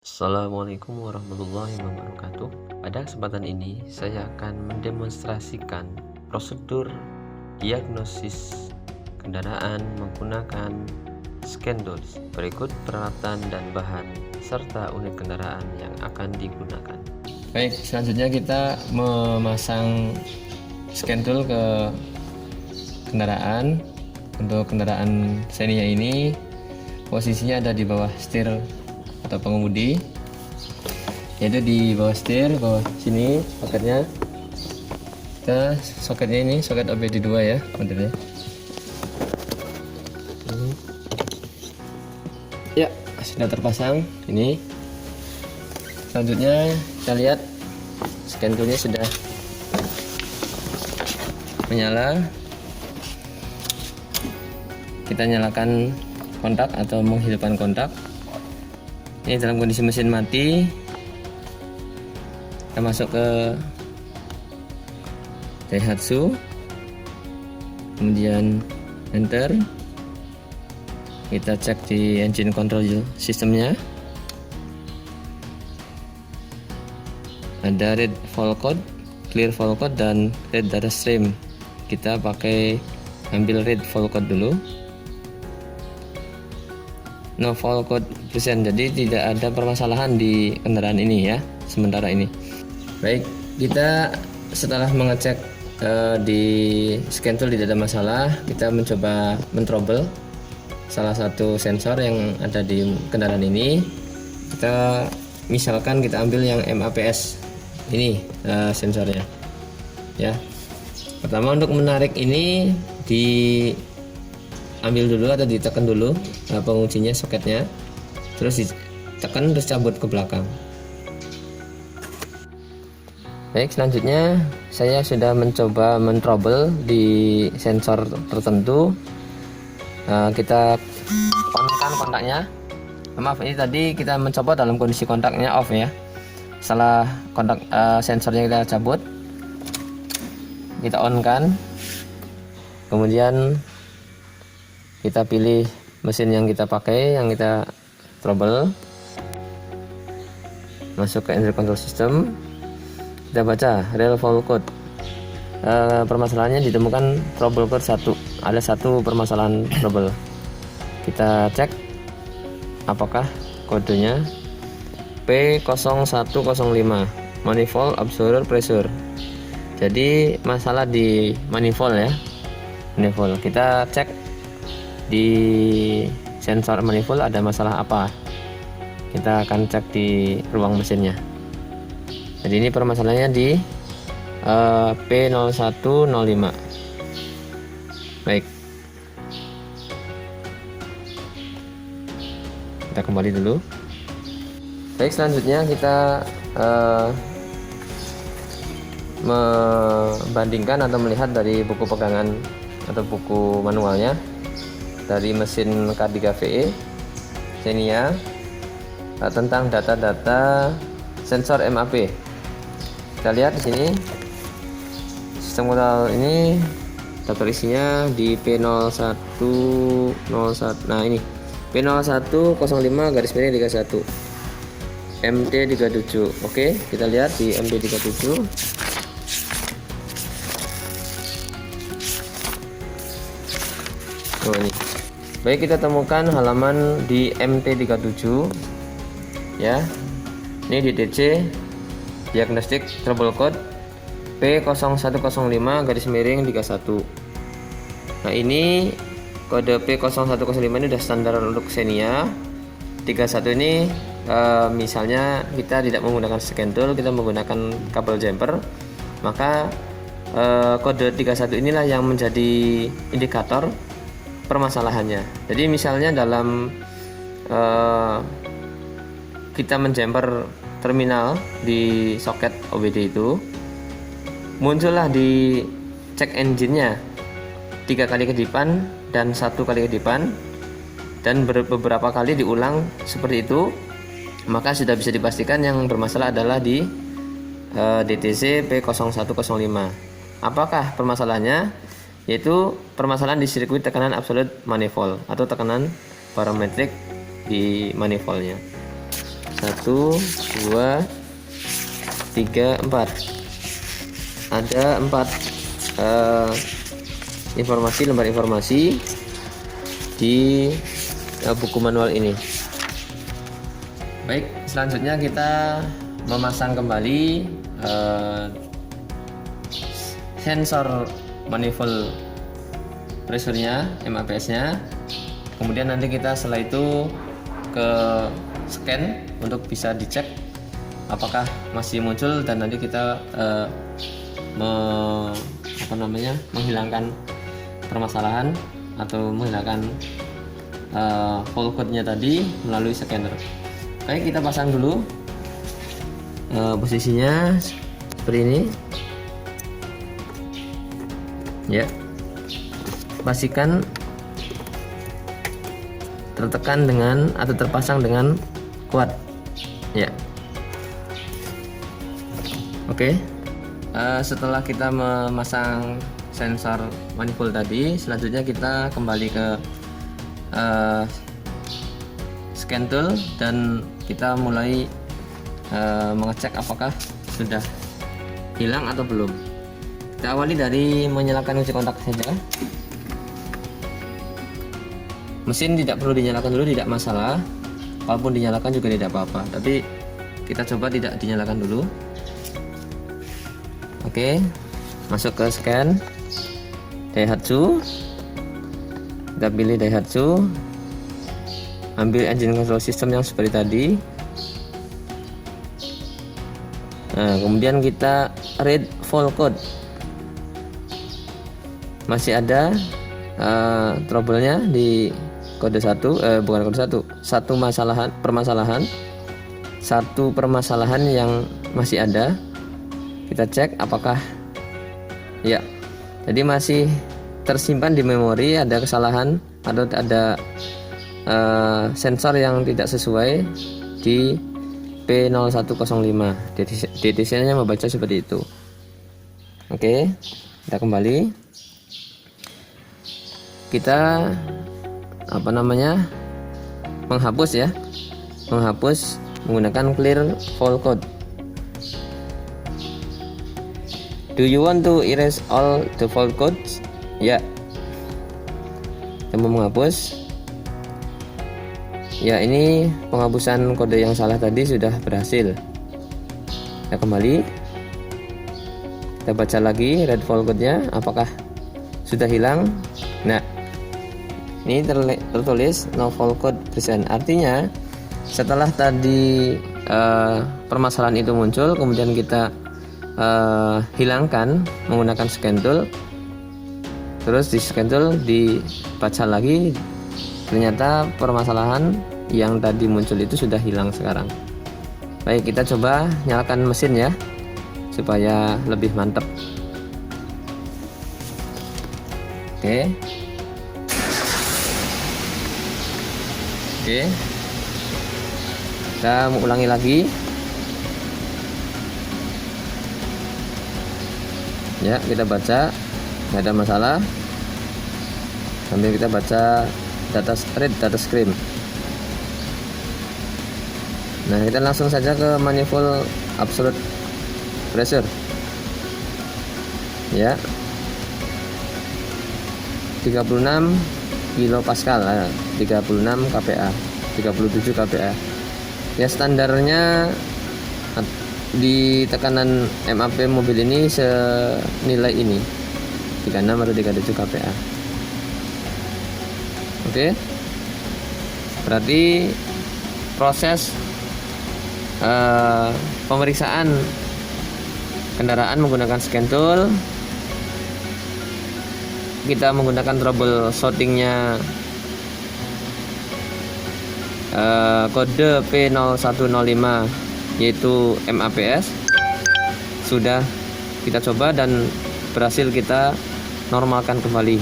Assalamualaikum warahmatullahi wabarakatuh. Pada kesempatan ini saya akan mendemonstrasikan prosedur diagnosis kendaraan menggunakan scan tools. Berikut peralatan dan bahan serta unit kendaraan yang akan digunakan. Baik, selanjutnya kita memasang scan tool ke kendaraan. Untuk kendaraan Xenia ini posisinya ada di bawah setir atau pengemudi, yaitu di bawah setir, bawah sini soketnya. Kita soketnya ini soket OBD2 ya modelnya. Ya, sudah terpasang ini. Selanjutnya kita lihat scan toolnya sudah menyala. Kita nyalakan kontak atau menghidupkan kontak. Ini dalam kondisi mesin mati. Kita masuk ke Daihatsu, kemudian enter. Kita cek di engine control sistemnya. Ada read fault code, clear fault code, dan read data stream. Kita pakai ambil read fault code dulu. No fault code present, jadi tidak ada permasalahan di kendaraan ini ya sementara ini. Baik, kita setelah mengecek di scan tool tidak ada masalah, kita mencoba mentrouble salah satu sensor yang ada di kendaraan ini. Kita misalkan kita ambil yang MAPS ini sensornya ya. Pertama, untuk menarik ini diambil dulu atau ditekan dulu penguncinya, soketnya, terus ditekan, terus cabut ke belakang. Baik, selanjutnya saya sudah mencoba mentrouble di sensor tertentu. Kita on-kan kontaknya. Maaf, ini tadi kita mencoba dalam kondisi kontaknya off ya. Setelah kontak sensornya kita cabut, kita on-kan, kemudian kita pilih mesin yang kita pakai, yang kita trouble, masuk ke engine control system. Kita baca real fault code. Permasalahannya ditemukan trouble code 1. Ada satu permasalahan trouble. Kita cek apakah kodenya P0105, manifold absorber pressure. Jadi masalah di manifold ya, manifold. Kita cek di sensor manifold ada masalah apa. Kita akan cek di ruang mesinnya. Jadi ini permasalahannya di P0105. Baik, kita kembali dulu. Baik, selanjutnya kita membandingkan atau melihat dari buku pegangan atau buku manualnya dari mesin K3VE Xenia tentang data-data sensor MAP. Kita lihat di sini sistem kontrol ini daftar isinya di P0101. Nah, ini P0105-31 MT37. Oke, kita lihat di MT37. Oh, ini. Baik, kita temukan halaman di MT37 ya. Ini di DC diagnostic trouble code P0105-31. Nah, ini kode P0105 ini udah standar untuk Xenia. 31 ini misalnya kita tidak menggunakan scan tool, kita menggunakan kabel jumper, maka kode 31 inilah yang menjadi indikator permasalahannya. Jadi misalnya dalam kita menjumper terminal di soket OBD itu, muncullah di cek engine-nya 3 kali kedipan dan 1 kali kedipan, dan beberapa kali diulang seperti itu, maka sudah bisa dipastikan yang bermasalah adalah di DTC P0105. Apakah permasalahannya? Yaitu permasalahan di sirkuit tekanan absolute manifold atau tekanan parametrik di manifoldnya. 1, 2, 3, 4. Ada 4 lembar informasi di buku manual ini. Baik, selanjutnya kita memasang kembali sensor manifold pressure-nya, MAPS-nya. Kemudian nanti kita setelah itu ke scan untuk bisa dicek apakah masih muncul, dan nanti kita menghilangkan permasalahan atau menghilangkan fault code-nya tadi melalui scanner. Oke, kita pasang dulu posisinya seperti ini ya. Pastikan tertekan dengan atau terpasang dengan kuat ya. Oke. Setelah kita memasang sensor manifold tadi, selanjutnya kita kembali ke scan tool dan kita mulai mengecek apakah sudah hilang atau belum. Kita awali dari menyalakan kunci kontak saja. Mesin tidak perlu dinyalakan dulu, tidak masalah. Walaupun dinyalakan juga tidak apa-apa, tapi kita coba tidak dinyalakan dulu. Oke, masuk ke scan Daihatsu. Kita pilih Daihatsu, ambil engine control system yang seperti tadi. Nah, kemudian kita read fault code. Masih ada trouble-nya di kode 1, bukan kode 1, satu permasalahan yang masih ada. Kita cek apakah ya, jadi masih tersimpan di memori, ada kesalahan atau ada sensor yang tidak sesuai di P0105. DTC-nya membaca seperti itu. Oke, kita kembali. Kita menghapus ya, menggunakan clear fault code. Do you want to erase all the fault codes? Ya, kita mau menghapus. Ya, ini penghapusan kode yang salah tadi sudah berhasil. Kita kembali, kita baca lagi read fault code-nya, apakah sudah hilang. Nah, ini tertulis no fault code present, artinya setelah tadi permasalahan itu muncul, kemudian kita hilangkan menggunakan scan tool, terus di scan tool dibaca lagi, ternyata permasalahan yang tadi muncul itu sudah hilang sekarang. Baik, kita coba nyalakan mesin ya, supaya lebih mantap. Oke, kita ulangi lagi ya. Kita baca, nggak ada masalah, sambil kita baca read data screen. Nah, kita langsung saja ke manifold absolute pressure ya, 36 kilopascal, 36 kPa, 37 kPa ya. Standarnya di tekanan MAP mobil ini senilai ini, 36 atau 37 kPa. Oke, berarti proses pemeriksaan kendaraan menggunakan scan tool, kita menggunakan troubleshootingnya kode P0105 yaitu MAPS sudah kita coba dan berhasil kita normalkan kembali.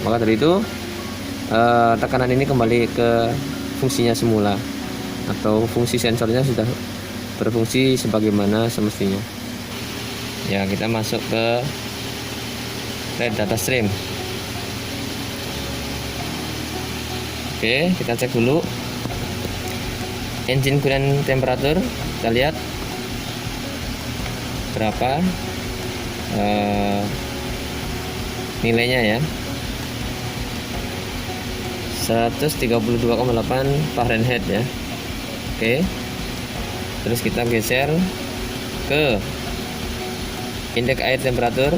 Maka dari itu tekanan ini kembali ke fungsinya semula, atau fungsi sensornya sudah berfungsi sebagaimana semestinya. Ya, kita masuk ke read data stream. Oke, kita cek dulu. engine coolant temperature, kita lihat berapa nilainya ya, 132,8 Fahrenheit ya. Oke, terus kita geser ke indeks air temperatur.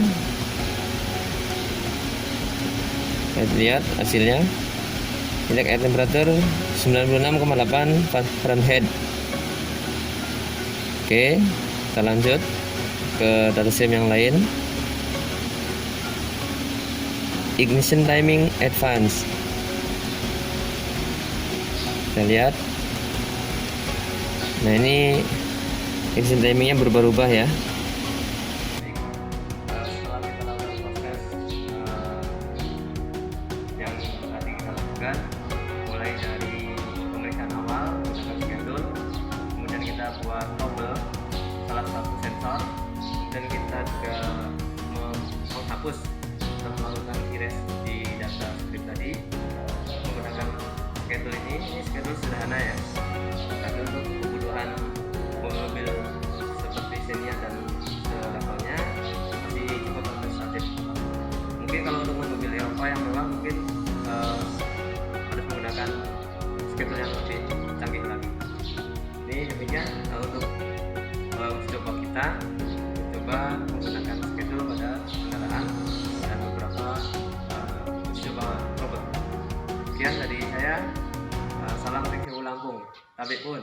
Kita lihat hasilnya, indeks air temperatur 96,8 Fahrenheit. Oke, kita lanjut ke datasheet yang lain. Ignition timing advance, kita lihat. Nah, ini ignition timingnya berubah-ubah ya. Setelah kita lakukan proses yang tadi kita lakukan, mulai dari pemeriksaan awal menggunakan schedule, kemudian kita buat trouble salah satu sensor, dan kita juga menghapus dan melakukan erase di data script tadi menggunakan schedule ini. Ini schedule sederhana ya, tapi untuk kebutuhan mobil seperti Xenia dan selevelnya masih cukup administratif. Mungkin kalau untuk mobil Eropa yang memang mungkin harus menggunakan schedule yang lebih canggih lagi. Ini demikian untuk coba kita coba menggunakan schedule pada kendaraan dan beberapa coba robot. Sekian dari saya, salam review Lampung, tabik pun.